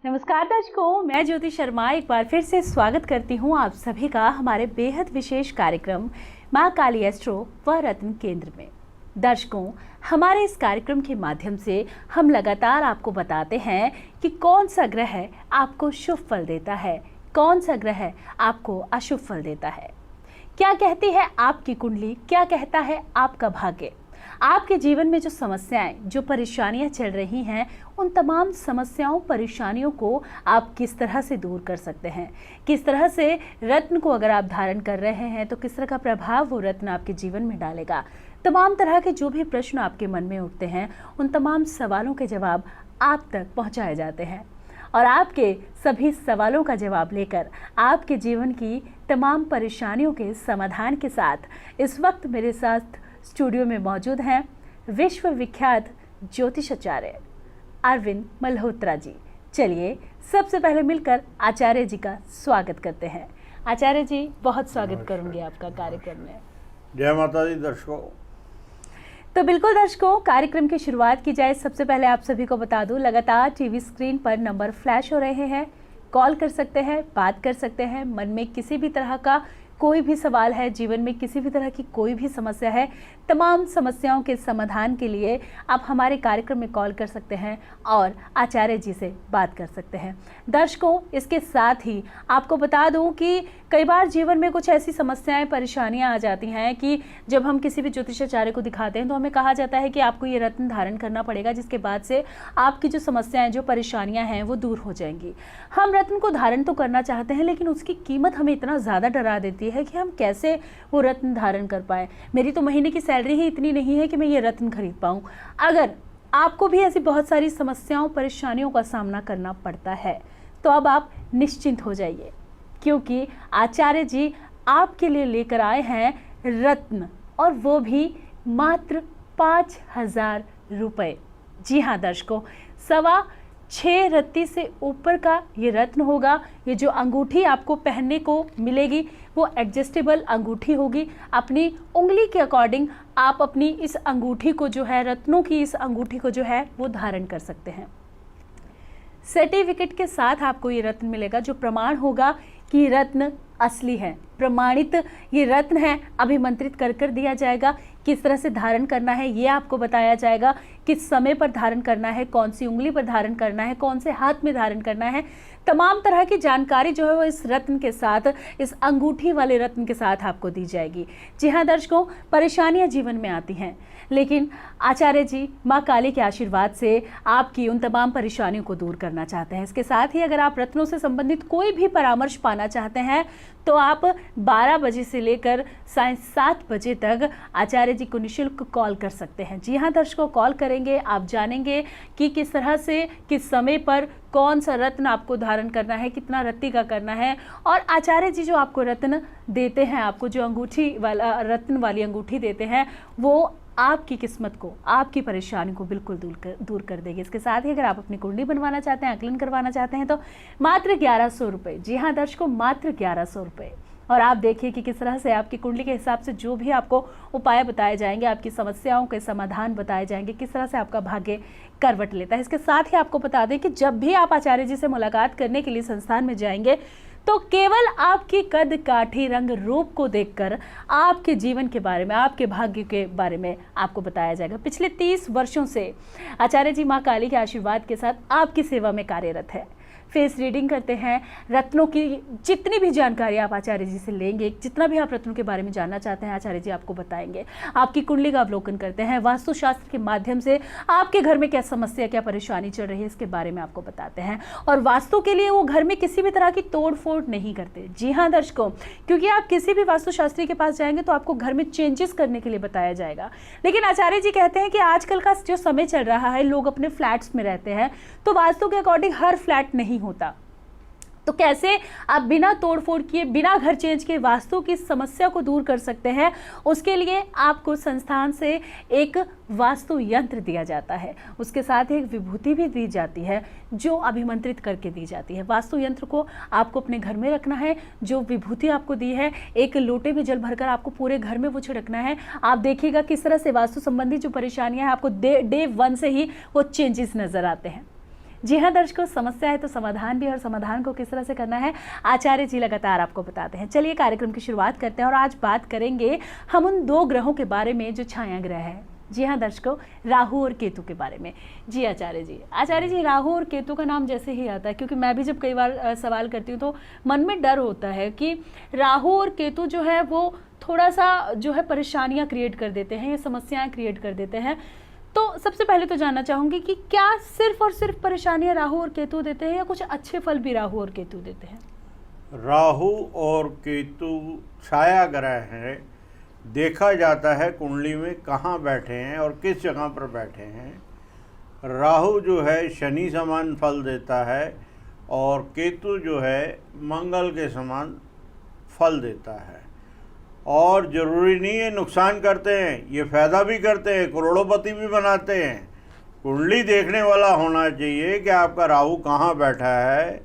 नमस्कार दर्शकों, मैं ज्योति शर्मा एक बार फिर से स्वागत करती हूं आप सभी का हमारे बेहद विशेष कार्यक्रम मां काली एस्ट्रो व रत्न केंद्र में। दर्शकों, हमारे इस कार्यक्रम के माध्यम से हम लगातार आपको बताते हैं कि कौन सा ग्रह आपको शुभ फल देता है, कौन सा ग्रह आपको अशुभ फल देता है। क्या कहती है आपकी कुंडली, क्या कहता है आपका भाग्य। आपके जीवन में जो समस्याएं, जो परेशानियां चल रही हैं, उन तमाम समस्याओं परेशानियों को आप किस तरह से दूर कर सकते हैं, किस तरह से रत्न को अगर आप धारण कर रहे हैं तो किस तरह का प्रभाव वो रत्न आपके जीवन में डालेगा। तमाम तरह के जो भी प्रश्न आपके मन में उठते हैं, उन तमाम सवालों के जवाब आप तक पहुंचाए जाते हैं और आपके सभी सवालों का जवाब लेकर आपके जीवन की तमाम परेशानियों के समाधान के साथ इस वक्त मेरे साथ स्टूडियो में मौजूद हैं विश्व विख्यात ज्योतिषाचार्य अरविंद मल्होत्रा जी। चलिए सबसे पहले मिलकर आचार्य जी का स्वागत करते हैं। आचार्य जी, बहुत स्वागत करूंगी आपका कार्यक्रम में। जय माता दी। दर्शकों, तो बिल्कुल दर्शकों, कार्यक्रम की शुरुआत की जाए। सबसे पहले आप सभी को बता दूं, लगातार टीवी स्क्रीन पर नंबर फ्लैश हो रहे हैं, कॉल कर सकते हैं, बात कर सकते हैं। मन में किसी भी तरह का कोई भी सवाल है, जीवन में किसी भी तरह की कोई भी समस्या है, तमाम समस्याओं के समाधान के लिए आप हमारे कार्यक्रम में कॉल कर सकते हैं और आचार्य जी से बात कर सकते हैं। दर्शकों, इसके साथ ही आपको बता दूं कि कई बार जीवन में कुछ ऐसी समस्याएं, परेशानियां आ जाती हैं कि जब हम किसी भी ज्योतिषाचार्य को दिखाते हैं तो हमें कहा जाता है कि आपको ये रत्न धारण करना पड़ेगा, जिसके बाद से आपकी जो समस्याएं, जो परेशानियां हैं वो दूर हो जाएंगी। हम रत्न को धारण तो करना चाहते हैं, लेकिन उसकी कीमत हमें इतना ज़्यादा डरा देती है कि हम कैसे वो रत्न धारण कर पाए। मेरी तो महीने की सैलरी ही इतनी नहीं है कि मैं ये रत्न खरीद पाऊँ। अगर आपको भी ऐसी बहुत सारी समस्याओं, परेशानियों का सामना करना पड़ता है तो अब आप निश्चिंत हो जाइए, क्योंकि आचार्य जी आपके लिए लेकर आए हैं रत्न, और वो भी मात्र 5,000 रुपये। जी हाँ दर्शकों, 6.25 रत्ती से ऊपर का ये रत्न होगा। ये जो अंगूठी आपको पहनने को मिलेगी वो एडजस्टेबल अंगूठी होगी। अपनी उंगली के अकॉर्डिंग आप अपनी इस अंगूठी को जो है, रत्नों की इस अंगूठी को जो है वो धारण कर सकते हैं। सर्टिफिकेट के साथ आपको ये रत्न मिलेगा, जो प्रमाण होगा कि रत्न असली है, प्रमाणित ये रत्न है। अभिमंत्रित कर दिया जाएगा। किस तरह से धारण करना है ये आपको बताया जाएगा, किस समय पर धारण करना है, कौन सी उंगली पर धारण करना है, कौन से हाथ में धारण करना है। तमाम तरह की जानकारी जो है वो इस रत्न के साथ, इस अंगूठी वाले रत्न के साथ आपको दी जाएगी। जी हाँ दर्शकों, परेशानियां जीवन में आती हैं, लेकिन आचार्य जी माँ काली के आशीर्वाद से आपकी उन तमाम परेशानियों को दूर करना चाहते हैं। इसके साथ ही अगर आप रत्नों से संबंधित कोई भी परामर्श पाना चाहते हैं तो आप 12 बजे से लेकर सायं 7 बजे तक आचार्य जी को निःशुल्क कॉल कर सकते हैं। जी हाँ दर्शकों, कॉल करेंगे, आप जानेंगे कि किस तरह से, किस समय पर कौन सा रत्न आपको धारण करना है, कितना रत्ती का करना है। और आचार्य जी जो आपको रत्न देते हैं, आपको जो अंगूठी वाला, रत्न वाली अंगूठी देते हैं, वो आपकी किस्मत को, आपकी परेशानी को बिल्कुल दूर कर देगी। इसके साथ ही अगर आप अपनी कुंडली बनवाना चाहते हैं, आकलन करवाना चाहते हैं तो मात्र 1100 रुपये। जी हाँ दर्शकों, मात्र 1100 रुपये। और आप देखिए कि किस तरह से आपकी कुंडली के हिसाब से जो भी आपको उपाय बताए जाएंगे, आपकी समस्याओं के समाधान बताए जाएंगे, किस तरह से आपका भाग्य करवट लेता है। इसके साथ ही आपको बता दें कि जब भी आप आचार्य जी से मुलाकात करने के लिए संस्थान में जाएंगे तो केवल आपकी कद काठी, रंग रूप को देखकर आपके जीवन के बारे में, आपके भाग्य के बारे में आपको बताया जाएगा। पिछले 30 वर्षों से आचार्य जी माँ काली के आशीर्वाद के साथ आपकी सेवा में कार्यरत है। फेस रीडिंग करते हैं, रत्नों की जितनी भी जानकारी आप आचार्य जी से लेंगे, जितना भी आप रत्नों के बारे में जानना चाहते हैं आचार्य जी आपको बताएंगे। आपकी कुंडली का अवलोकन करते हैं, वास्तुशास्त्र के माध्यम से आपके घर में क्या समस्या, क्या परेशानी चल रही है, इसके बारे में आपको बताते हैं। और वास्तु के लिए वो घर में किसी भी तरह की तोड़ फोड़ नहीं करते। जी हाँ दर्शकों, क्योंकि आप किसी भी वास्तुशास्त्री के पास जाएंगे तो आपको घर में चेंजेस करने के लिए बताया जाएगा। लेकिन आचार्य जी कहते हैं कि आजकल का जो समय चल रहा है, लोग अपने फ्लैट्स में रहते हैं, तो वास्तु के अकॉर्डिंग हर फ्लैट नहीं होता। तो कैसे आप बिना तोड़फोड़ किए, बिना घर चेंज किए वास्तु की समस्या को दूर कर सकते हैं, उसके लिए आपको संस्थान से एक वास्तु यंत्र दिया जाता है। उसके साथ एक विभूति भी दी जाती है जो अभिमंत्रित करके दी जाती है। वास्तु यंत्र को आपको अपने घर में रखना है। जो विभूति आपको दी है, एक लोटे में जल भरकर आपको पूरे घर में वो छिड़कना है। आप देखिएगा किस तरह से वास्तु संबंधी जो परेशानियां हैं आपको डे 1 से ही वो चेंजेस नजर आते हैं। जी हाँ दर्शकों, समस्या है तो समाधान भी, और समाधान को किस तरह से करना है आचार्य जी लगातार आपको बताते हैं। चलिए कार्यक्रम की शुरुआत करते हैं और आज बात करेंगे हम उन 2 ग्रहों के बारे में जो छाया ग्रह है। जी हाँ दर्शकों, राहु और केतु के बारे में। जी आचार्य जी, राहु और केतु का नाम जैसे ही आता है, क्योंकि मैं भी जब कई बार सवाल करती हूँ तो मन में डर होता है कि राहु और केतु जो है वो थोड़ा सा जो है परेशानियाँ क्रिएट कर देते हैं या समस्याएं क्रिएट कर देते हैं। तो सबसे पहले तो जानना चाहूँगी कि क्या सिर्फ और सिर्फ परेशानियाँ राहु और केतु देते हैं या कुछ अच्छे फल भी राहु और केतु देते हैं? राहु और केतु छाया ग्रह हैं। देखा जाता है कुंडली में कहाँ बैठे हैं और किस जगह पर बैठे हैं। राहु जो है शनि समान फल देता है और केतु जो है मंगल के समान फल देता है। और ज़रूरी नहीं है नुकसान करते हैं, ये फ़ायदा भी करते हैं, करोड़ोंपति भी बनाते हैं। कुंडली देखने वाला होना चाहिए कि आपका राहु कहाँ बैठा है,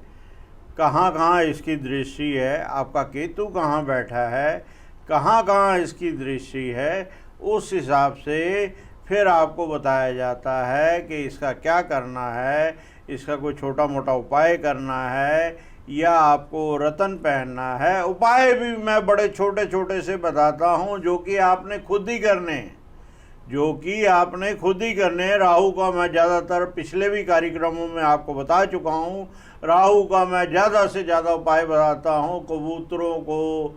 कहाँ कहाँ इसकी दृष्टि है, आपका केतु कहाँ बैठा है, कहाँ कहाँ इसकी दृष्टि है। उस हिसाब से फिर आपको बताया जाता है कि इसका क्या करना है, इसका कोई छोटा मोटा उपाय करना है या आपको रतन पहनना है। उपाय भी मैं बड़े छोटे छोटे से बताता हूँ जो कि आपने खुद ही करने हैं, राहु का मैं ज़्यादातर पिछले भी कार्यक्रमों में आपको बता चुका हूँ। राहु का मैं ज़्यादा से ज़्यादा उपाय बताता हूँ। कबूतरों को,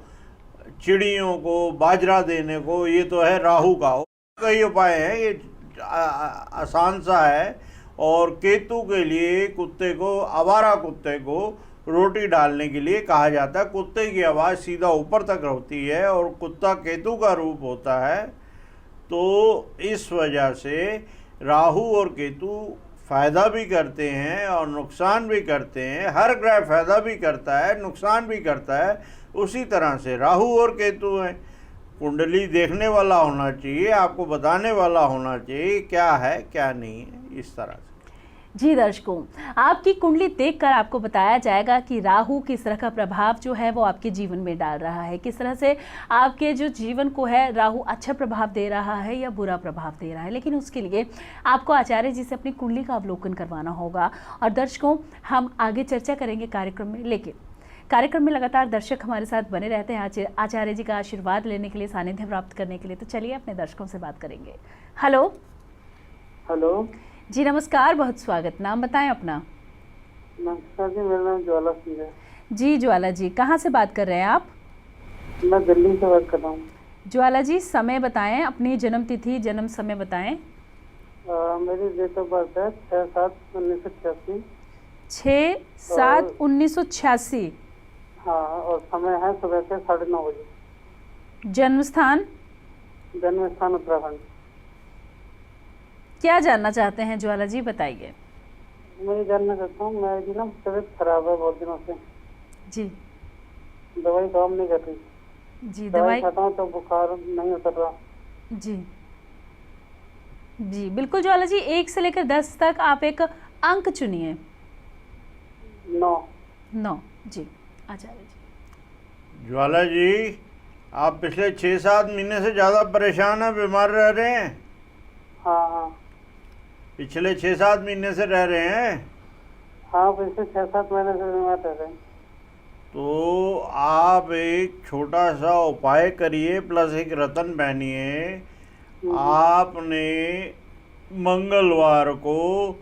चिड़ियों को बाजरा देने को, ये तो है राहु का। कई उपाय हैं, ये आसान सा है। और केतु के लिए कुत्ते को, आवारा कुत्ते को रोटी डालने के लिए कहा जाता है। कुत्ते की आवाज़ सीधा ऊपर तक होती है और कुत्ता केतु का रूप होता है। तो इस वजह से राहु और केतु फ़ायदा भी करते हैं और नुकसान भी करते हैं। हर ग्रह फ़ायदा भी करता है, नुकसान भी करता है। उसी तरह से राहु और केतु हैं। कुंडली देखने वाला होना चाहिए, आपको बताने वाला होना चाहिए क्या है क्या नहीं है, इस तरह से। जी दर्शकों, आपकी कुंडली देखकर आपको बताया जाएगा कि राहु किस तरह का प्रभाव जो है वो आपके जीवन में डाल रहा है, किस तरह से आपके जो जीवन को है राहु अच्छा प्रभाव दे रहा है या बुरा प्रभाव दे रहा है। लेकिन उसके लिए आपको आचार्य जी से अपनी कुंडली का अवलोकन करवाना होगा। और दर्शकों, हम आगे चर्चा करेंगे कार्यक्रम में, लेकिन कार्यक्रम में लगातार दर्शक हमारे साथ बने रहते हैं आचार्य जी का आशीर्वाद लेने के लिए, सानिध्य प्राप्त करने के लिए। तो चलिए अपने दर्शकों से बात करेंगे। हेलो जी नमस्कार, बहुत स्वागत। नाम बताएं अपना। नमस्कार जी, मेरा नाम ज्वाला सिंह है। जी ज्वाला जी, कहाँ से बात कर रहे हैं आप? मैं दिल्ली से बात कर रहा हूँ। ज्वाला जी, समय बताएं, अपनी जन्म तिथि, जन्म समय बताएं। मेरी डेट ऑफ बर्थ है 6/7/1986। 6/7/1986। हाँ, और समय है सुबह के 9:30 बजे। जन्म स्थान उत्तराखंड। क्या जानना चाहते हैं ज्वाला जी, बताइए। मैं ये जानना चाहता हूँ, मेरी ना तबीयत खराब है बहुत दिनों से। जी। दवाई काम नहीं कर रही। जी दवाई खाता हूँ तो बुखार नहीं उतर रहा। जी जी बिल्कुल ज्वाला जी, 1 से लेकर 10 तक आप एक अंक चुनिए। 9। जी आचार्य जी। ज्वाला जी, आप पिछले 6-7 महीने से ज़्यादा परेशान हैं, बीमार रह रहे हैं। हाँ। पिछले 6-7 महीने से रह रहे हैं। हाँ, पिछले 6-7 महीने से बीमार रह रहे हैं। तो आप एक छोटा सा उपाय करिए, प्लस एक रतन पहनिए। आपने मंगलवार को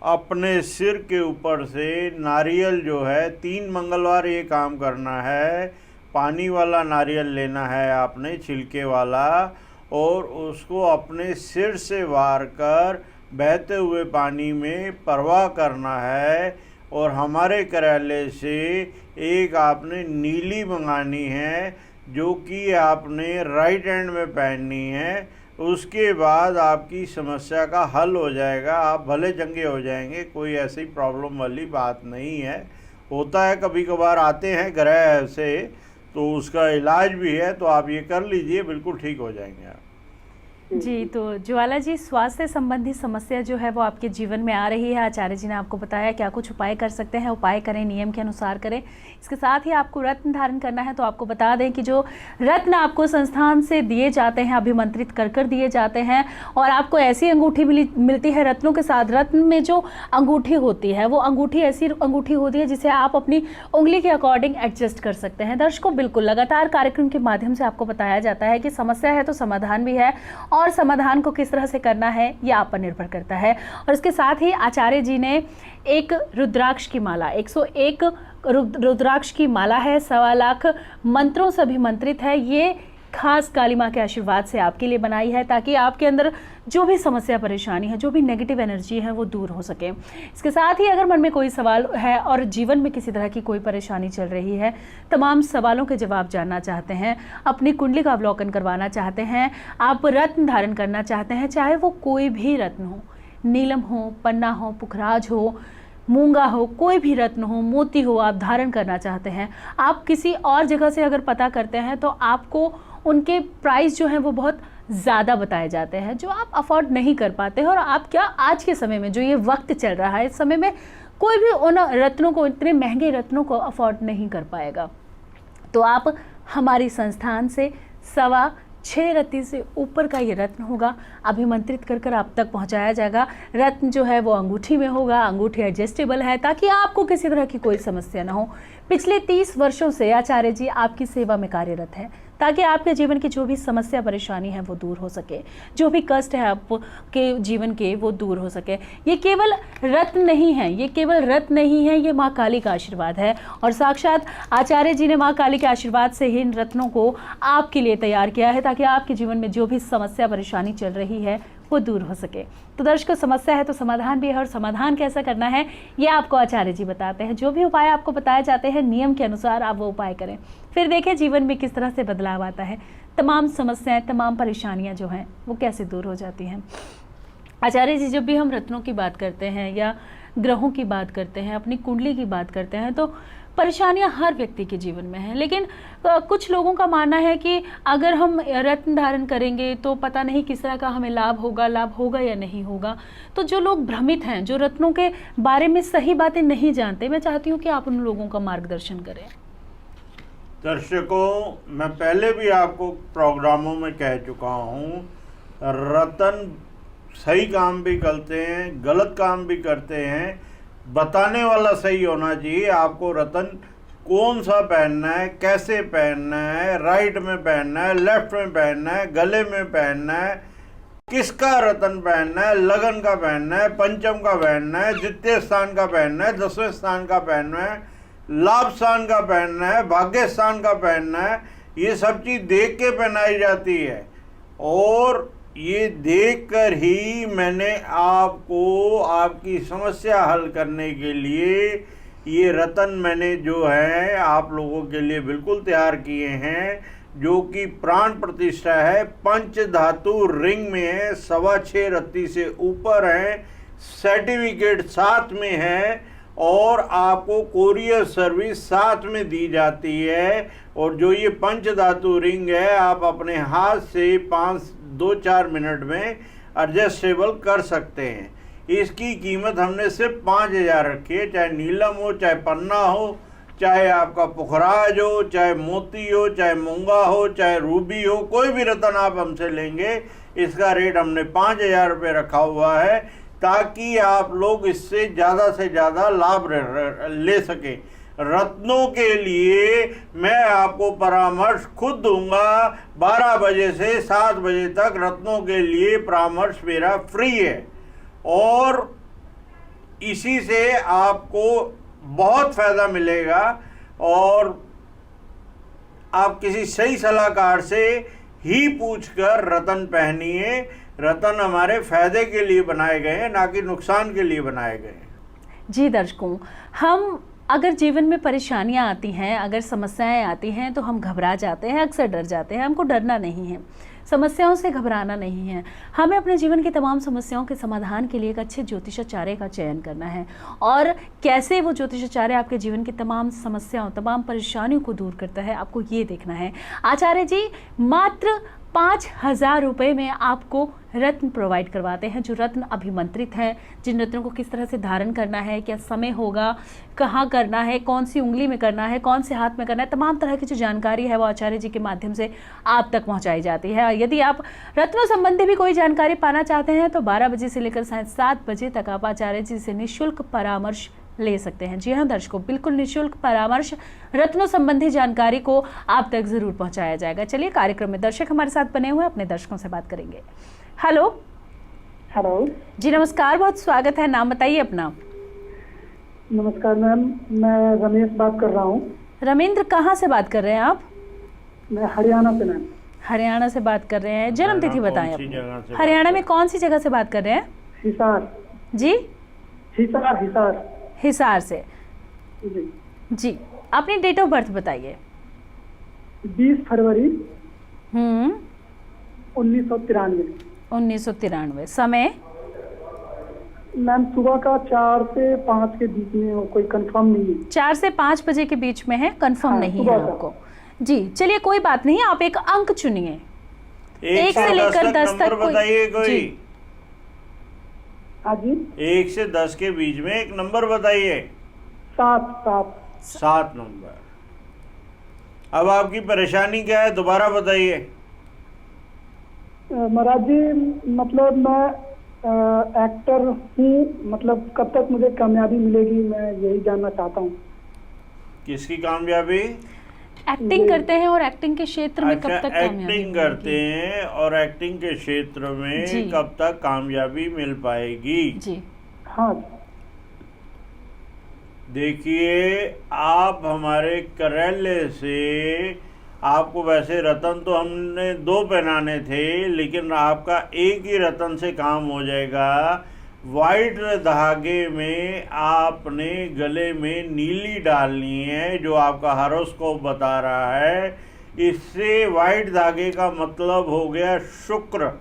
अपने सिर के ऊपर से नारियल जो है, 3 मंगलवार ये काम करना है। पानी वाला नारियल लेना है आपने, छिलके वाला, और उसको अपने सिर से वार कर बहते हुए पानी में प्रवाह करना है। और हमारे कार्यालय से एक आपने नीली मंगानी है जो कि आपने राइट हैंड में पहननी है। उसके बाद आपकी समस्या का हल हो जाएगा, आप भले चंगे हो जाएंगे। कोई ऐसी प्रॉब्लम वाली बात नहीं है। होता है कभी कभार आते हैं ग्रह ऐसे, तो उसका इलाज भी है, तो आप ये कर लीजिए, बिल्कुल ठीक हो जाएंगे आप। जी, तो ज्वाला जी, स्वास्थ्य संबंधी समस्या जो है वो आपके जीवन में आ रही है। आचार्य जी ने आपको बताया क्या कुछ उपाय कर सकते हैं, उपाय करें, नियम के अनुसार करें। इसके साथ ही आपको रत्न धारण करना है, तो आपको बता दें कि जो रत्न आपको संस्थान से दिए जाते हैं, अभिमंत्रित कर दिए जाते हैं, और आपको ऐसी अंगूठी मिलती है रत्नों के साथ। रत्न में जो अंगूठी होती है वो अंगूठी ऐसी अंगूठी होती है जिसे आप अपनी उंगली के अकॉर्डिंग एडजस्ट कर सकते हैं। दर्शकों, बिल्कुल लगातार कार्यक्रम के माध्यम से आपको बताया जाता है कि समस्या है तो समाधान भी है, और समाधान को किस तरह से करना है ये आप पर निर्भर करता है। और इसके साथ ही आचार्य जी ने एक रुद्राक्ष की माला, 101 रुद्राक्ष की माला है, 1.25 लाख मंत्रों से अभिमंत्रित है। ये खास काली माँ के आशीर्वाद से आपके लिए बनाई है, ताकि आपके अंदर जो भी समस्या परेशानी है, जो भी नेगेटिव एनर्जी है, वो दूर हो सके। इसके साथ ही अगर मन में कोई सवाल है और जीवन में किसी तरह की कोई परेशानी चल रही है, तमाम सवालों के जवाब जानना चाहते हैं, अपनी कुंडली का अवलोकन करवाना चाहते हैं, आप रत्न धारण करना चाहते हैं, चाहे वो कोई भी रत्न हो, नीलम हो, पन्ना हो, पुखराज हो, मूंगा हो, कोई भी रत्न हो, मोती हो, आप धारण करना चाहते हैं, आप किसी और जगह से अगर पता करते हैं तो आपको उनके प्राइस जो हैं वो बहुत ज़्यादा बताए जाते हैं, जो आप अफोर्ड नहीं कर पाते हैं। और आप क्या, आज के समय में जो ये वक्त चल रहा है, इस समय में कोई भी उन रत्नों को, इतने महंगे रत्नों को अफोर्ड नहीं कर पाएगा। तो आप हमारी संस्थान से 6.25 रत्ती से ऊपर का ये रत्न होगा, अभिमंत्रित कर आप तक पहुंचाया जाएगा। रत्न जो है वो अंगूठी में होगा, अंगूठी एडजस्टेबल है, ताकि आपको किसी तरह की कोई समस्या ना हो। पिछले 30 वर्षों से आचार्य जी आपकी सेवा में कार्यरत है, ताकि आपके जीवन की जो भी समस्या परेशानी है वो दूर हो सके, जो भी कष्ट है आपके जीवन के वो दूर हो सके। ये केवल रत्न नहीं है, ये केवल रत्न नहीं है, ये माँ काली का आशीर्वाद है, और साक्षात आचार्य जी ने माँ काली के आशीर्वाद से ही इन रत्नों को आपके लिए तैयार किया है, ताकि आपके जीवन में जो भी समस्या परेशानी चल रही है वो दूर हो सके। तो दर्शकों, समस्या है तो समाधान भी है, और समाधान कैसा करना है ये आपको आचार्य जी बताते हैं। जो भी उपाय आपको बताए जाते हैं, नियम के अनुसार आप वो उपाय करें, फिर देखें जीवन में किस तरह से बदलाव आता है, तमाम समस्याएं, तमाम परेशानियां जो हैं वो कैसे दूर हो जाती हैं। आचार्य जी, जब भी हम रत्नों की बात करते हैं या ग्रहों की बात करते हैं, अपनी कुंडली की बात करते हैं, तो परेशानियां हर व्यक्ति के जीवन में हैं, लेकिन कुछ लोगों का मानना है कि अगर हम रत्न धारण करेंगे तो पता नहीं किस तरह का हमें लाभ होगा या नहीं होगा। तो जो लोग भ्रमित हैं, जो रत्नों के बारे में सही बातें नहीं जानते, मैं चाहती हूँ कि आप उन लोगों का मार्गदर्शन करें। दर्शकों, मैं पहले भी आपको प्रोग्रामों में कह चुका हूँ, रतन सही काम भी करते हैं, गलत काम भी करते हैं। बताने वाला सही होना चाहिए। आपको रतन कौन सा पहनना है, कैसे पहनना है, राइट में पहनना है, लेफ्ट में पहनना है, गले में पहनना है, किसका रतन पहनना है, लगन का पहनना है, पंचम का पहनना है, द्वितीय स्थान का पहनना है, 10वें स्थान का पहनना है, लाभ स्थान का पहनना है, भाग्य स्थान का पहनना है। ये सब चीज देख के पहनाई जाती है, और ये देखकर ही मैंने आपको आपकी समस्या हल करने के लिए ये रतन मैंने जो है आप लोगों के लिए बिल्कुल तैयार किए हैं, जो कि प्राण प्रतिष्ठा है, पंच धातु रिंग में है, 6.25 रत्ती से ऊपर है, सर्टिफिकेट साथ में है, और आपको कोरियर सर्विस साथ में दी जाती है। और जो ये पंच धातु रिंग है, आप अपने हाथ से 2-4 मिनट में एडजस्टेबल कर सकते हैं। इसकी कीमत हमने सिर्फ 5,000 रखी है। चाहे नीलम हो, चाहे पन्ना हो, चाहे आपका पुखराज हो, चाहे मोती हो, चाहे मूंगा हो, चाहे रूबी हो, कोई भी रतन आप हमसे लेंगे, इसका रेट हमने 5,000 रुपये रखा हुआ है, ताकि आप लोग इससे ज़्यादा से ज़्यादा लाभ ले सकें। रत्नों के लिए मैं आपको परामर्श खुद दूंगा। 12 बजे से 7 बजे तक रत्नों के लिए परामर्श मेरा फ्री है, और इसी से आपको बहुत फायदा मिलेगा। और आप किसी सही सलाहकार से ही पूछकर रतन पहनिए। रतन हमारे फायदे के लिए बनाए गए हैं, ना कि नुकसान के लिए बनाए गए हैं। जी दर्शकों, हम अगर जीवन में परेशानियां आती हैं, अगर समस्याएं आती हैं, तो हम घबरा जाते हैं, अक्सर डर जाते हैं। हमको डरना नहीं है, समस्याओं से घबराना नहीं है। हमें अपने जीवन की तमाम समस्याओं के समाधान के लिए एक अच्छे ज्योतिषाचार्य का चयन करना है, और कैसे वो ज्योतिषाचार्य आपके जीवन की तमाम समस्याओं, तमाम परेशानियों को दूर करता है, आपको ये देखना है। आचार्य जी मात्र 5,000 रुपये में आपको रत्न प्रोवाइड करवाते हैं, जो रत्न अभिमंत्रित हैं, जिन रत्नों को किस तरह से धारण करना है, क्या समय होगा, कहाँ करना है, कौन सी उंगली में करना है, कौन से हाथ में करना है, तमाम तरह की जो जानकारी है वो आचार्य जी के माध्यम से आप तक पहुँचाई जाती है। और यदि आप रत्नों संबंधी भी कोई जानकारी पाना चाहते हैं तो 12 बजे से लेकर साढ़े 7 बजे तक आप आचार्य जी से निःशुल्क परामर्श ले सकते हैं। जी हाँ दर्शकों, बिल्कुल निःशुल्क परामर्श, रत्नों संबंधी जानकारी को आप तक जरूर पहुंचाया जाएगा। चलिए कार्यक्रम में दर्शक हमारे साथ बने हुए अपने दर्शकों से बात करेंगे। हेलो। हेलो जी नमस्कार, बहुत स्वागत है, नाम बताइए अपना। नमस्कार मैम, मैं रमेश बात कर रहा हूँ। रमेंद्र, कहाँ से बात कर रहे हैं आप? मैं हरियाणा से मैम। हरियाणा से बात कर रहे हैं, जन्म तिथि बताएं कौन सी जगह अपनी। से हरियाणा में कौन सी जगह से बात कर रहे हैं? हिसार। जी हिसार हिसार हिसार से। जी। जी, अपनी डेट ऑफ बर्थ बताइए। 20 फरवरी 1993। 1993। समय? मैम सुबह का 4 से 5 के बीच में, कोई कंफर्म नहीं है। 4 से 5 बजे के बीच में है, कंफर्म हाँ, नहीं सुबह है का। आपको। जी चलिए, कोई बात नहीं, आप एक अंक चुनिए। 1 से से लेकर 10 नंबर तक बताइए कोई। जी। हाँ जी। 1 से 10 के बीच में एक नंबर बताइए। 7। 7 नंबर। अब आपकी परेशानी क्या है, दोबारा बताइए। महाराज जी, मतलब मैं एक्टर हूँ, मतलब कब तक मुझे कामयाबी मिलेगी, मैं यही जानना चाहता हूँ। किसकी कामयाबी? एक्टिंग करते हैं और एक्टिंग के क्षेत्र में कब तक कामयाबी एक्टिंग मिलेगी? करते हैं और एक्टिंग के क्षेत्र जी। में कब तक कामयाबी मिल पाएगी? जी। हाँ। देखिए, आप हमारे कार्यालय से, आपको वैसे रतन तो हमने 2 पहनाने थे, लेकिन आपका एक ही रतन से काम हो जाएगा। वाइट धागे में आपने गले में नीली डालनी है, जो आपका हॉरोस्कोप बता रहा है। इससे वाइट धागे का मतलब हो गया शुक्र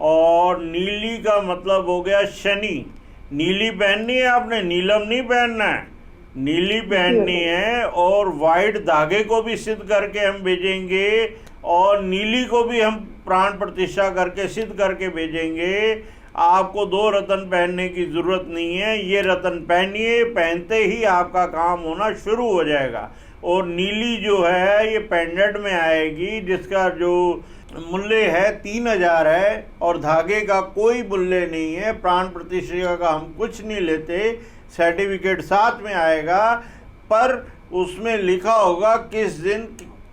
और नीली का मतलब हो गया शनि। नीली पहननी है आपने, नीलम नहीं पहनना है, नीली पहननी है। और वाइट धागे को भी सिद्ध करके हम भेजेंगे और नीली को भी हम प्राण प्रतिष्ठा करके सिद्ध करके भेजेंगे। आपको 2 रतन पहनने की जरूरत नहीं है, ये रतन पहनिए, पहनते ही आपका काम होना शुरू हो जाएगा। और नीली जो है ये पेंडेंट में आएगी, जिसका जो मूल्य है 3000 है और धागे का कोई मूल्य नहीं है। प्राण प्रतिष्ठा का हम कुछ नहीं लेते, सर्टिफिकेट साथ में आएगा, पर उसमें लिखा होगा किस दिन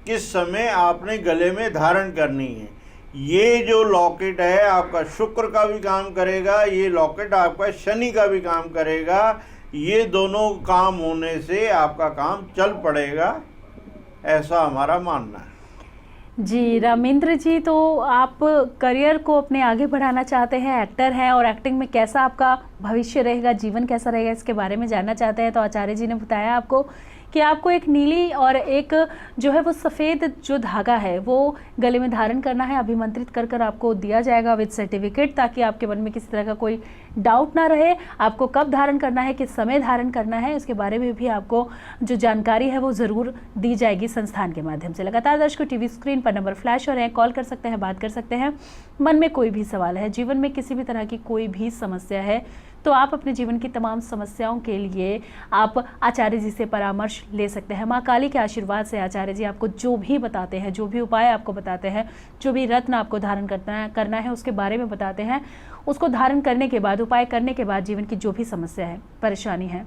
किस समय आपने गले में धारण करनी है। ये जो लॉकेट है आपका शुक्र का भी काम करेगा, ये लॉकेट आपका शनि का भी काम करेगा। ये दोनों काम होने से आपका काम चल पड़ेगा, ऐसा हमारा मानना है। जी रामेंद्र जी, तो आप करियर को अपने आगे बढ़ाना चाहते हैं, एक्टर हैं, और एक्टिंग में कैसा आपका भविष्य रहेगा, जीवन कैसा रहेगा, इसके बारे में जानना चाहते हैं। तो आचार्य जी ने बताया आपको कि आपको एक नीली और एक जो है वो सफ़ेद जो धागा है वो गले में धारण करना है, अभिमंत्रित कर कर आपको दिया जाएगा विद सर्टिफिकेट, ताकि आपके मन में किसी तरह का कोई डाउट ना रहे। आपको कब धारण करना है, किस समय धारण करना है, इसके बारे में भी आपको जो जानकारी है वो ज़रूर दी जाएगी संस्थान के माध्यम से। लगातार दर्शकों, टीवी स्क्रीन पर नंबर फ्लैश हो रहे हैं, कॉल कर सकते हैं, बात कर सकते हैं। मन में कोई भी सवाल है, जीवन में किसी भी तरह की कोई भी समस्या है, तो आप अपने जीवन की तमाम समस्याओं के लिए आप आचार्य जी से परामर्श ले सकते हैं। माँ काली के आशीर्वाद से आचार्य जी आपको जो भी बताते हैं, जो भी उपाय आपको बताते हैं, जो भी रत्न आपको धारण करना है उसके बारे में बताते हैं। उसको धारण करने के बाद, उपाय करने के बाद जीवन की जो भी समस्या है, परेशानी है,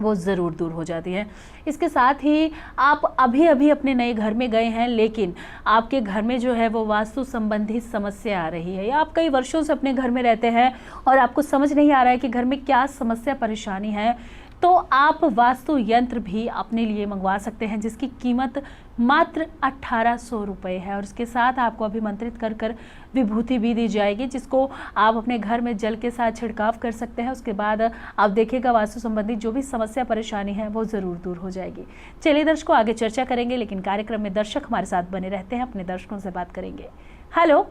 वो ज़रूर दूर हो जाती है। इसके साथ ही आप अभी अभी अपने नए घर में गए हैं, लेकिन आपके घर में जो है वो वास्तु संबंधी समस्या आ रही है, या आप कई वर्षों से अपने घर में रहते हैं और आपको समझ नहीं आ रहा है कि घर में क्या समस्या परेशानी है, तो आप वास्तु यंत्र भी अपने लिए मंगवा सकते हैं, जिसकी कीमत मात्र 1800 रुपये है। और इसके साथ आपको अभिमंत्रित कर कर विभूति भी दी जाएगी, जिसको आप अपने घर में जल के साथ छिड़काव कर सकते हैं। उसके बाद आप देखिएगा वास्तु संबंधी जो भी समस्या परेशानी है वो ज़रूर दूर हो जाएगी। चलिए दर्शकों, आगे चर्चा करेंगे, लेकिन कार्यक्रम में दर्शक हमारे साथ बने रहते हैं, अपने दर्शकों से बात करेंगे। हेलो।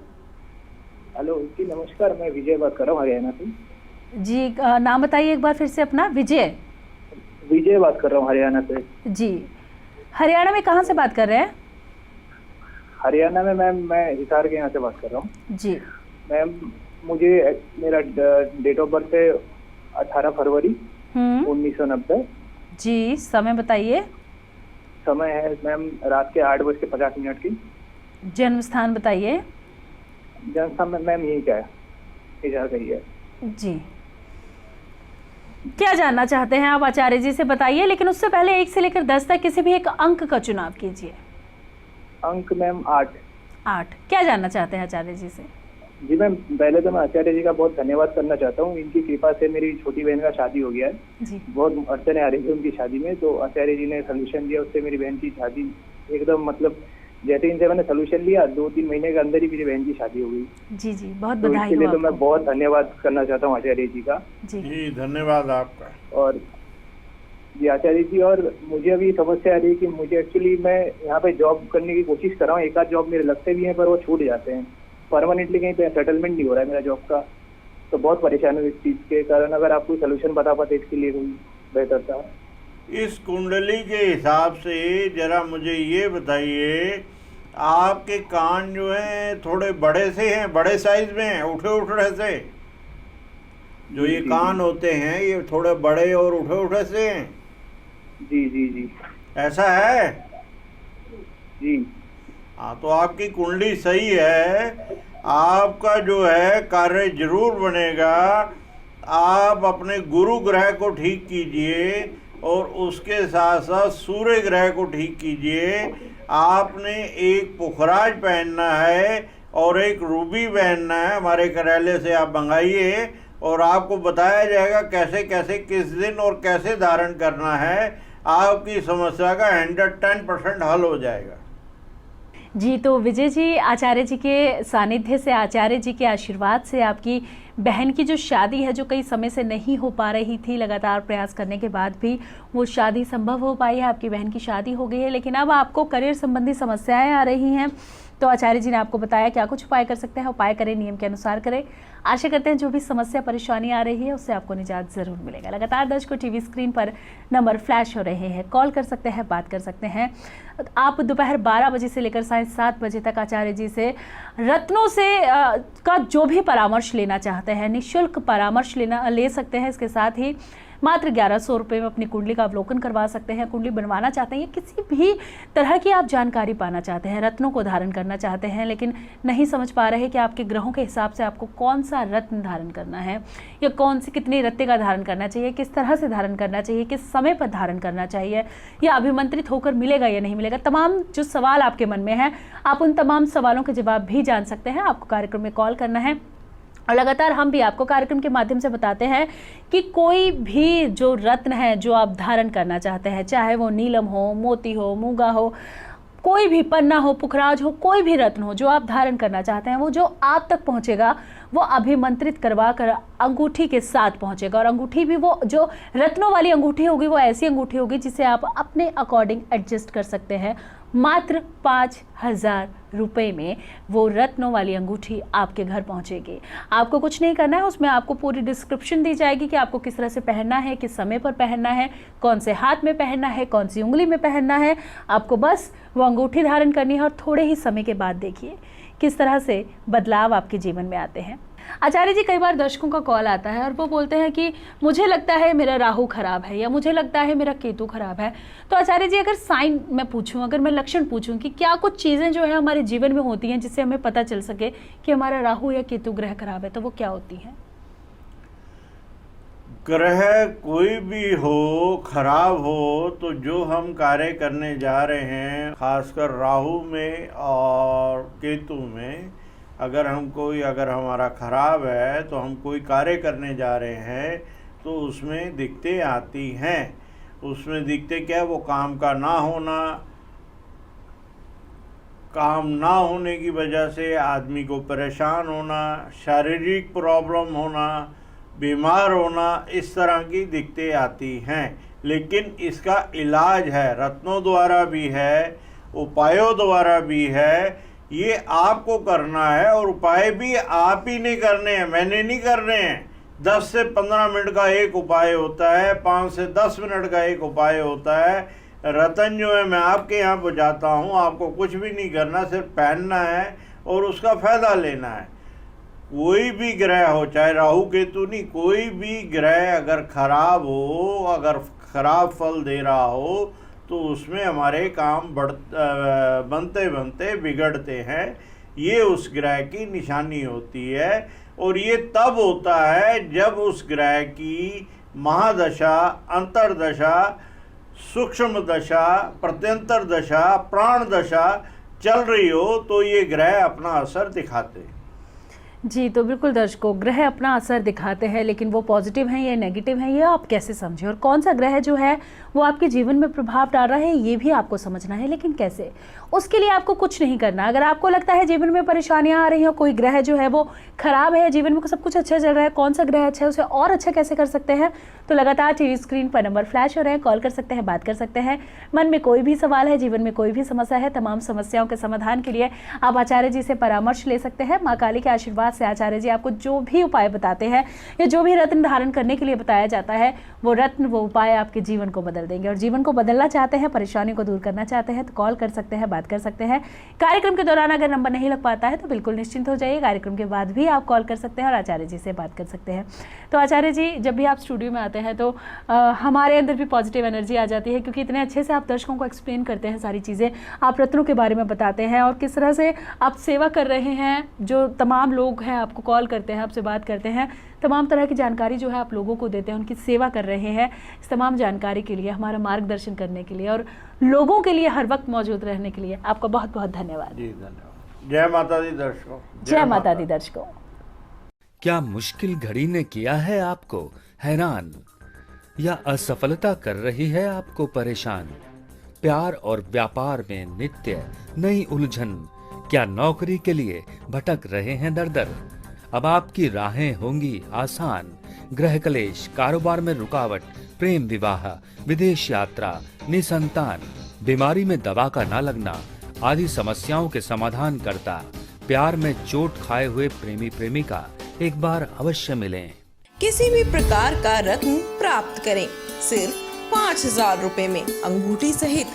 हेलो जी, नमस्कार, मैं विजय बात कर रहा हूँ हरियाणा से। जी नाम बताइए एक बार फिर से अपना। विजय बात कर रहा हूँ हरियाणा से। जी, हरियाणा में कहाँ से बात कर रहे हैं? हरियाणा में मैम, मैं हिसार के यहाँ से बात कर रहा हूँ। जी मैम मुझे मेरा डेट ऑफ बर्थ है 18 फरवरी 1990। जी, समय बताइए। समय है मैम रात के 8:50 की। जन्म स्थान बताइए। जन्म स्थान में मैम यही क्या है, हिसार का ही है। जी, क्या जानना चाहते हैं आप आचार्य जी से बताइए, लेकिन उससे पहले 1 से लेकर 10 तक किसी भी एक अंक का चुनाव कीजिए। अंक मैम 8। 8। क्या जानना चाहते हैं आचार्य जी से? जी मैम, पहले तो मैं आचार्य जी का बहुत धन्यवाद करना चाहता हूँ। इनकी कृपा से मेरी छोटी बहन का शादी हो गया है। जी बहुत अड़चने आ रही थी उनकी शादी में, तो आचार्य जी ने सोल्यूशन दिया, उससे मेरी बहन की शादी एकदम मतलब जैसे इनसे मैंने सोल्यूशन लिया 2-3 महीने के अंदर ही मेरी बहन की शादी हो गई। जी जी, बहुत तो बधाई इसके लिए हो तो मैं आपको। बहुत धन्यवाद करना चाहता हूँ आचार्य जी का। जी जी धन्यवाद आपका। और जी आचार्य जी, और मुझे अभी समस्या आ रही है कि मुझे एक्चुअली मैं यहाँ पे जॉब करने की कोशिश कर रहा हूँ। एक आध जॉब मेरे लगते भी हैं पर वो छूट जाते हैं। परमानेंटली कहीं पे सेटलमेंट नहीं हो रहा है मेरा जॉब का, तो बहुत परेशान हूँ इस चीज़ के कारण। अगर आप कोई सोल्यूशन बता पाते इसके लिए कोई बेहतर था। इस कुंडली के हिसाब से जरा मुझे ये बताइए, आपके कान जो हैं थोड़े बड़े से हैं, बड़े साइज में हैं, उठे उठे से? जो ये जी, कान जी। होते हैं ये थोड़े बड़े और उठे उठे से हैं, जी जी जी ऐसा है? जी हाँ, तो आपकी कुंडली सही है। आपका जो है कार्य जरूर बनेगा। आप अपने गुरु ग्रह को ठीक कीजिए और उसके साथ साथ सूर्य ग्रह को ठीक कीजिए। आपने एक पुखराज पहनना है और एक रूबी पहनना है, हमारे कार्यालय से आप मंगाइए और आपको बताया जाएगा कैसे कैसे किस दिन और कैसे धारण करना है। आपकी समस्या का 110% हल हो जाएगा। जी, तो विजय जी, आचार्य जी के सानिध्य से, आचार्य जी के आशीर्वाद से आपकी बहन की जो शादी है, जो कई समय से नहीं हो पा रही थी, लगातार प्रयास करने के बाद भी वो शादी संभव हो पाई है। आपकी बहन की शादी हो गई है, लेकिन अब आपको करियर संबंधी समस्याएं आ रही हैं। तो आचार्य जी ने आपको बताया क्या कुछ उपाय कर सकते हैं। उपाय करें, नियम के अनुसार करें। आशा करते हैं जो भी समस्या परेशानी आ रही है उससे आपको निजात ज़रूर मिलेगा। लगातार दर्शकों टीवी स्क्रीन पर नंबर फ्लैश हो रहे हैं, कॉल कर सकते हैं, बात कर सकते हैं। आप दोपहर 12 बजे से लेकर साढ़े 7 बजे तक आचार्य जी से रत्नों से का जो भी परामर्श लेना चाहते हैं, निःशुल्क परामर्श ले सकते हैं। इसके साथ ही मात्र 1100 रुपये में अपनी कुंडली का अवलोकन करवा सकते हैं। कुंडली बनवाना चाहते हैं या किसी भी तरह की आप जानकारी पाना चाहते हैं, रत्नों को धारण करना चाहते हैं लेकिन नहीं समझ पा रहे कि आपके ग्रहों के हिसाब से आपको कौन सा रत्न धारण करना है या कौन सी कितनी रत्ते का धारण करना चाहिए, किस तरह से धारण करना चाहिए, किस समय पर धारण करना चाहिए, या अभिमंत्रित होकर मिलेगा या नहीं मिलेगा, तमाम जो सवाल आपके मन में हैं, आप उन तमाम सवालों के जवाब भी जान सकते हैं। आपको कार्यक्रम में कॉल करना है और लगातार हम भी आपको कार्यक्रम के माध्यम से बताते हैं कि कोई भी जो रत्न है जो आप धारण करना चाहते हैं, चाहे वो नीलम हो, मोती हो, मूंगा हो, कोई भी पन्ना हो, पुखराज हो, कोई भी रत्न हो जो आप धारण करना चाहते हैं, वो जो आप तक पहुंचेगा वो अभिमंत्रित करवा कर अंगूठी के साथ पहुंचेगा। और अंगूठी भी वो जो रत्नों वाली अंगूठी होगी वो ऐसी अंगूठी होगी जिसे आप अपने अकॉर्डिंग एडजस्ट कर सकते हैं। मात्र 5000 रुपये में वो रत्नों वाली अंगूठी आपके घर पहुंचेगी। आपको कुछ नहीं करना है, उसमें आपको पूरी डिस्क्रिप्शन दी जाएगी कि आपको किस तरह से पहनना है, किस समय पर पहनना है, कौन से हाथ में पहनना है, कौन सी उंगली में पहनना है। आपको बस वो अंगूठी धारण करनी है और थोड़े ही समय के बाद देखिए किस तरह से बदलाव आपके जीवन में आते हैं। आचार्य जी, कई बार दर्शकों का कॉल आता है और वो बोलते हैं कि मुझे लगता है मेरा राहु खराब है या मुझे लगता है मेरा केतु खराब है। तो आचार्य जी, अगर साइन मैं पूछूं, अगर मैं लक्षण पूछूं कि क्या कुछ चीज़ें जो है हमारे जीवन में होती हैं जिससे हमें पता चल सके कि हमारा राहु या केतु ग्रह खराब है, तो वो क्या होती हैं? ग्रह कोई भी हो, खराब हो, तो जो हम कार्य करने जा रहे हैं, खासकर राहु में और केतु में, अगर हमारा खराब है तो हम कोई कार्य करने जा रहे हैं तो उसमें दिक्कतें आती हैं। उसमें दिक्कतें क्या, वो काम का ना होना, काम ना होने की वजह से आदमी को परेशान होना, शारीरिक प्रॉब्लम होना, बीमार होना, इस तरह की दिक्कतें आती हैं। लेकिन इसका इलाज है, रत्नों द्वारा भी है, उपायों द्वारा भी है। ये आपको करना है और उपाय भी आप ही नहीं करने हैं, मैंने नहीं करने हैं। 10 से 15 मिनट का एक उपाय होता है, 5 से 10 मिनट का एक उपाय होता है। रतन जो है मैं आपके यहाँ पर जाता हूँ, आपको कुछ भी नहीं करना, सिर्फ पहनना है और उसका फायदा लेना है। कोई भी ग्रह हो, चाहे राहु केतु नहीं, कोई भी ग्रह अगर खराब हो, अगर खराब फल दे रहा हो तो उसमें हमारे काम बनते बनते बिगड़ते हैं। ये उस ग्रह की निशानी होती है और ये तब होता है जब उस ग्रह की महादशा, अंतरदशा, सूक्ष्म दशा, प्रत्यंतर दशा, प्राण दशा चल रही हो तो ये ग्रह अपना असर दिखाते हैं। जी, तो बिल्कुल दर्शकों, ग्रह अपना असर दिखाते हैं, लेकिन वो पॉजिटिव हैं या नेगेटिव हैं ये आप कैसे समझें, और कौन सा ग्रह जो है वो आपके जीवन में प्रभाव डाल रहा है ये भी आपको समझना है। लेकिन कैसे, उसके लिए आपको कुछ नहीं करना। अगर आपको लगता है जीवन में परेशानियां आ रही हैं, कोई ग्रह जो है वो खराब है, जीवन में सब कुछ अच्छा चल रहा है, कौन सा ग्रह अच्छा है, उसे और अच्छा कैसे कर सकते हैं, तो लगातार टीवी स्क्रीन पर नंबर फ्लैश हो रहे हैं, कॉल कर सकते हैं, बात कर सकते हैं। मन में कोई भी सवाल है, जीवन में कोई भी समस्या है, तमाम समस्याओं के समाधान के लिए आप आचार्य जी से परामर्श ले सकते हैं। माँ काली के आशीर्वाद से आचार्य जी आपको जो भी उपाय बताते हैं या जो भी रत्न धारण करने के लिए बताया जाता है, वो रत्न, वो उपाय आपके जीवन को बदल देंगे। और जीवन को बदलना चाहते हैं, परेशानियों को दूर करना चाहते हैं तो कॉल कर सकते हैं, बात कर सकते हैं। कार्यक्रम के दौरान अगर नंबर नहीं लग पाता है तो बिल्कुल निश्चिंत हो जाइए, कार्यक्रम के बाद भी आप कॉल कर सकते हैं और आचार्य जी से बात कर सकते हैं। तो आचार्य जी, जब भी आप स्टूडियो में आते हैं तो हमारे अंदर भी पॉजिटिव एनर्जी आ जाती है, क्योंकि इतने अच्छे से आप दर्शकों को एक्सप्लेन करते हैं सारी चीज़ें, आप रत्नों के बारे में बताते हैं और किस तरह से आप सेवा कर रहे हैं। जो तमाम लोग हैं आपको कॉल करते हैं, आपसे बात करते हैं, तमाम तरह की जानकारी जो है आप लोगों को देते हैं, उनकी सेवा कर रहे हैं। इस तमाम जानकारी के लिए, हमारा मार्गदर्शन करने के लिए और लोगों के लिए हर वक्त मौजूद रहने के लिए आपका बहुत बहुत धन्यवाद। जी धन्यवाद। जय माता दी दर्शकों। जय माता दी दर्शकों। क्या मुश्किल घड़ी ने किया है आपको हैरान, या असफलता कर रही है आपको परेशान? प्यार और व्यापार में नित्य नई उलझन, क्या नौकरी के लिए भटक रहे हैं दर दर? अब आपकी राहें होंगी आसान। ग्रह कलेश, कारोबार में रुकावट, प्रेम विवाह, विदेश यात्रा, निसंतान, बीमारी में दवा का ना लगना आदि समस्याओं के समाधान करता प्यार में चोट खाए हुए प्रेमी प्रेमिका एक बार अवश्य मिलें। किसी भी प्रकार का रत्न प्राप्त करें सिर्फ 5,000 रुपए में, अंगूठी सहित,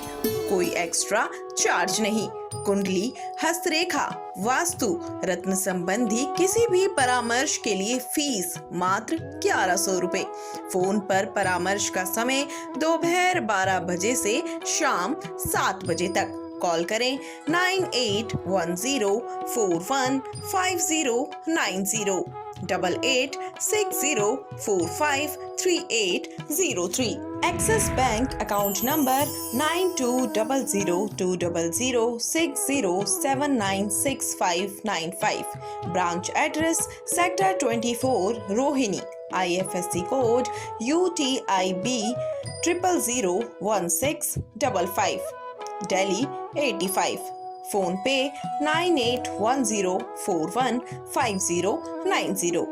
कोई एक्स्ट्रा चार्ज नहीं। कुंडली, हस्तरेखा, वास्तु, रत्न संबंधी किसी भी परामर्श के लिए फीस मात्र 1100 रुपए। फोन पर परामर्श का समय दोपहर 12 बजे से शाम 7 बजे तक। कॉल करें 9810415090 8860453803। Axis bank account number 92002060796595। Branch address sector 24 Rohini. IFSC code UTIB 0001655। Delhi 85। Phone पे 9810415090।